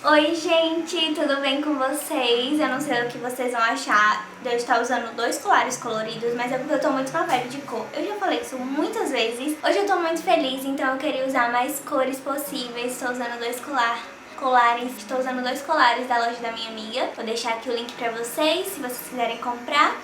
Oi gente, tudo bem com vocês? Eu não sei o que vocês vão achar de eu estar usando dois colares coloridos, mas é porque eu tô muito na vibe de cor. Eu já falei isso muitas vezes. Hoje eu tô muito feliz, então eu queria usar mais cores possíveis. Estou usando estou usando dois colares da loja da minha amiga. Vou deixar aqui o link pra vocês, se vocês quiserem comprar.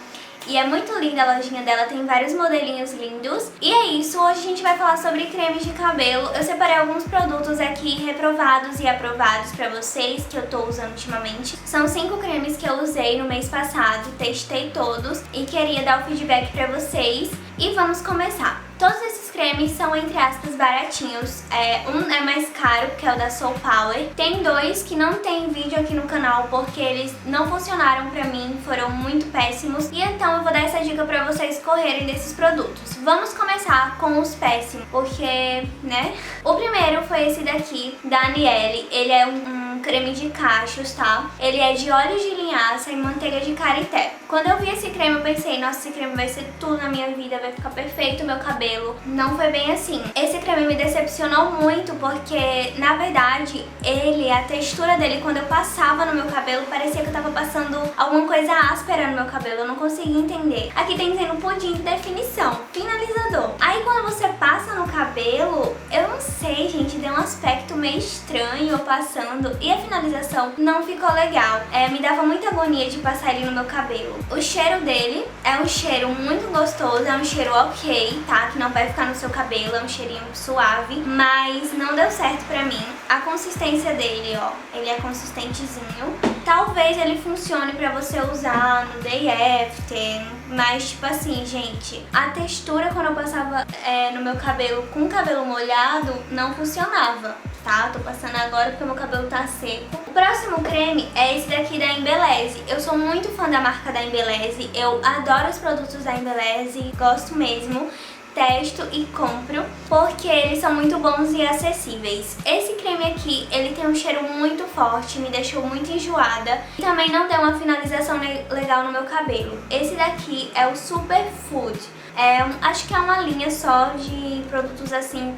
E é muito linda a lojinha dela, tem vários modelinhos lindos. E é isso, hoje a gente vai falar sobre cremes de cabelo. Eu separei alguns produtos aqui reprovados e aprovados pra vocês, que eu tô usando ultimamente. São 5 cremes que eu usei no mês passado, testei todos e queria dar o feedback pra vocês. E vamos começar. Todos esses cremes são, entre aspas, baratinhos. Um é mais caro, que é o da Soul Power. Tem dois que não tem vídeo aqui no canal, porque eles não funcionaram pra mim, foram muito péssimos. E então eu vou dar essa dica pra vocês correrem desses produtos. Vamos começar com os péssimos, porque, né? O primeiro foi esse daqui, da Aniele. Ele é um creme de cachos, tá? Ele é de óleo de linhaça e manteiga de karité. Quando eu vi esse creme, eu pensei, nossa, esse creme vai ser tudo na minha vida, vai ficar perfeito o meu cabelo. Não foi bem assim. Esse creme me decepcionou muito, porque, na verdade, a textura dele, quando eu passava no meu cabelo, parecia que eu tava passando alguma coisa áspera no meu cabelo. Eu não conseguia entender. Aqui tem dizendo pudim de definição, finalizador. Aí quando você passa no cabelo, eu não sei, gente, deu um aspecto meio estranho eu passando. E a finalização não ficou legal. Me dava muita agonia de passar ele no meu cabelo. O cheiro dele é um cheiro muito gostoso, é um cheiro ok, tá? Que não vai ficar no seu cabelo, é um cheirinho suave, mas não deu certo pra mim. A consistência dele, ó, ele é consistentezinho. Talvez ele funcione pra você usar no day after, mas tipo assim, gente, a textura quando eu passava no meu cabelo com o cabelo molhado não funcionava. Tá? Tô passando agora porque meu cabelo tá seco. O próximo creme é esse daqui da Embeleze. Eu sou muito fã da marca da Embeleze. Eu adoro os produtos da Embeleze, gosto mesmo. Testo e compro porque eles são muito bons e acessíveis. Esse creme aqui, ele tem um cheiro muito forte, me deixou muito enjoada e também não deu uma finalização legal no meu cabelo. Esse daqui é o Superfood. Acho que é uma linha só de produtos assim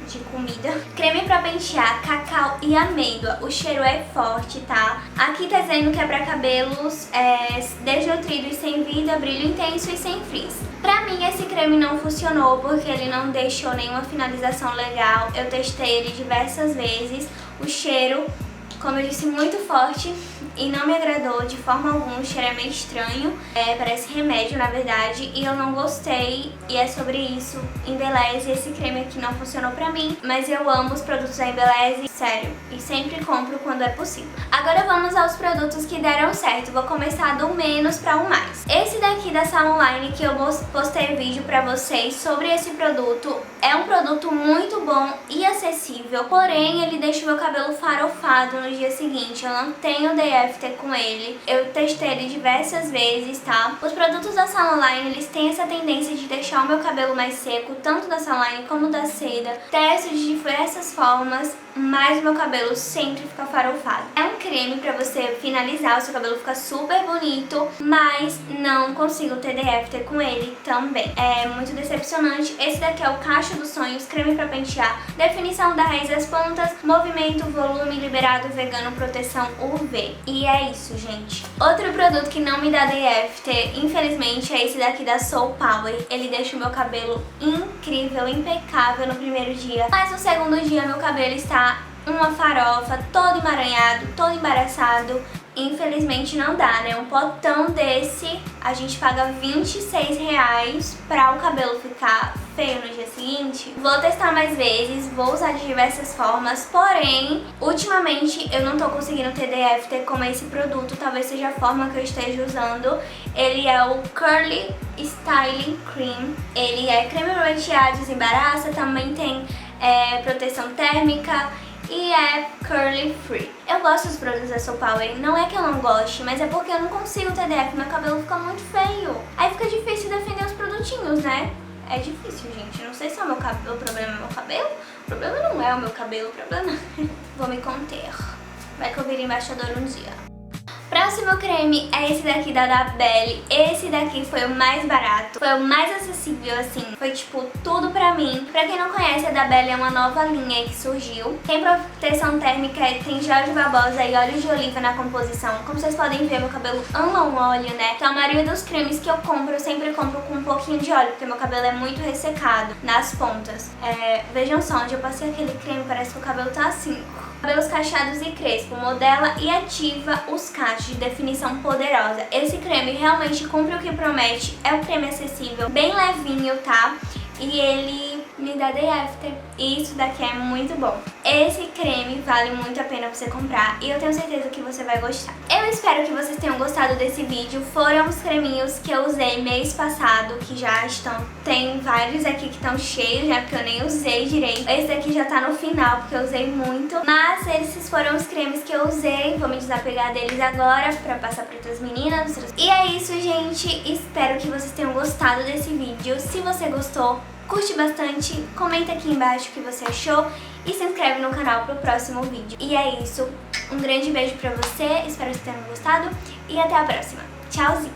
de comida. Creme pra pentear, cacau e amêndoa. O cheiro é forte, tá? Aqui tá dizendo que é pra cabelos desnutridos, sem vida, brilho intenso e sem frizz. Pra mim esse creme não funcionou porque ele não deixou nenhuma finalização legal. Eu testei ele diversas vezes. O cheiro, como eu disse, muito forte e não me agradou de forma alguma. O cheiro é meio estranho, parece remédio na verdade, e eu não gostei, e é sobre isso. Embeleze, esse creme aqui não funcionou pra mim, mas eu amo os produtos da Embeleze, sério, e sempre compro quando é possível. Agora vamos aos produtos que deram certo. Vou começar do menos para o mais. Esse daqui da Salonline, que eu postei vídeo pra vocês sobre esse produto, é um produto muito bom e acessível, porém ele deixa o meu cabelo farofado no dia seguinte. Eu não tenho day after com ele, eu testei ele diversas vezes, tá? Os produtos da Salonline, eles têm essa tendência de deixar o meu cabelo mais seco, tanto da Salonline como da Seda. Testo de diversas formas, mas o meu cabelo sempre fica farofado. É um creme pra você finalizar, o seu cabelo fica super bonito, mas não consigo ter day after com ele também. É muito decepcionante. Esse daqui é o Cacho dos Sonhos, creme pra pentear, definição da raiz às pontas, movimento, volume, liberado, vegano, proteção UV. E é isso, gente. Outro produto que não me dá day after, infelizmente, é esse daqui da Soul Power. Ele deixa o meu cabelo incrível, impecável no primeiro dia, mas no segundo dia meu cabelo está uma farofa, todo emaranhado, todo embaraçado. Infelizmente não dá, né? Um potão desse a gente paga R$26 pra o cabelo ficar feio no dia seguinte. Vou testar mais vezes, vou usar de diversas formas, porém, ultimamente eu não tô conseguindo ter day after com esse produto, talvez seja a forma que eu esteja usando. Ele é o Curly Styling Cream, ele é creme pra pentear, desembaraça, também tem proteção térmica e é curly free. Eu gosto dos produtos da Soul Power, não é que eu não goste, mas é porque eu não consigo ter DF, meu cabelo fica muito feio. Aí fica difícil defender os produtinhos, né? É difícil, gente. Não sei se é o meu cabelo, o problema é o meu cabelo. O problema não é o meu cabelo, o problema... Vou me conter. Vai que eu vire embaixador um dia. Pra Próximo creme é esse daqui da Belle. Esse daqui foi o mais barato, foi o mais acessível, assim. Foi tipo tudo pra mim. Pra quem não conhece, a da Belle é uma nova linha que surgiu. Tem proteção térmica, tem gel de babosa e óleo de oliva na composição. Como vocês podem ver, meu cabelo ama um óleo, né? Então a maioria dos cremes que eu compro, eu sempre compro com um pouquinho de óleo, porque meu cabelo é muito ressecado nas pontas. Vejam só, onde eu passei aquele creme, parece que o cabelo tá assim. Cabelos cacheados e crespo, modela e ativa os cachos de definição poderosa. Esse creme realmente cumpre o que promete, é um creme acessível, bem levinho, tá? E ele me dá day after, e isso daqui é muito bom. Esse creme vale muito a pena você comprar e eu tenho certeza que você vai gostar. Eu espero que vocês tenham gostado desse vídeo. Foram os creminhos que eu usei mês passado, que já estão... Tem vários aqui que estão cheios, né, porque eu nem usei direito. Esse daqui já tá no final, porque eu usei muito. Mas esses foram os cremes que eu usei. Vou me desapegar deles agora pra passar para outras meninas. E é isso, gente. Espero que vocês tenham gostado desse vídeo. Se você gostou, curte bastante, comenta aqui embaixo o que você achou e se inscreve no canal pro próximo vídeo. E é isso, um grande beijo pra você, espero que vocês tenham gostado e até a próxima. Tchauzinho!